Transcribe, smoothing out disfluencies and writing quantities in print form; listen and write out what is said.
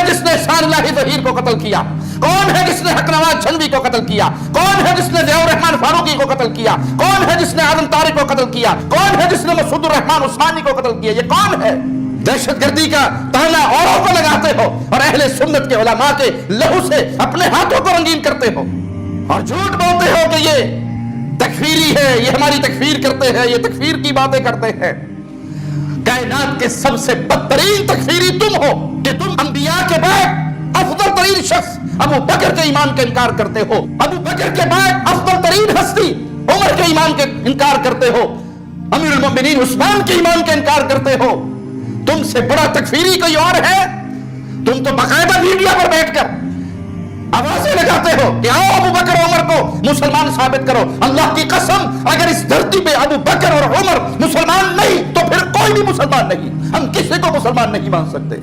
है जिसने शाहनलाही ज़हीर को कत्ल किया? कौन है जिसने हक नवाज झलवी को कत्ल किया? कौन है जिसने ज़ियाउर रहमान फारूकी को कत्ल किया? कौन है जिसने आदम तारिक को कत्ल किया? कौन है जिसने मसूदुर रहमान उस्मानी को कत्ल किया? ये कौन है? दहशतगर्दी का ताना औरों को लगाते हो और अहले सुन्नत के उलमा के लहू से अपने हाथों को रंगीन करते हो और झूठ बोलते हो कि ये तकफीरी है, ये हमारी तकफीर करते हैं, ये तकफीर की बातें करते हैं। कायनात के सबसे बदतरीन तकफीरी तुम हो कि तुम अंबिया के बाद अफजल तरीन शख्स अबू बकर के ईमान का इनकार करते हो। अबू बकर के बाद अफजल तरीन हस्ती उमर के ईमान का इनकार करते हो। अमीरुल मोमिनीन उस्मान के ईमान का इनकार करते हो। तुमसे बड़ा तकफीरी कोई और है? तुम तो बाकायदा मीडिया पर बैठकर आवाजें लगाते हो कि आओ अबू बकर उमर को मुसलमान साबित करो। अल्लाह की कसम, अगर इस धरती पे अबू बकर और उमर मुसलमान नहीं तो फिर कोई भी मुसलमान नहीं। हम किसी को मुसलमान नहीं मान सकते।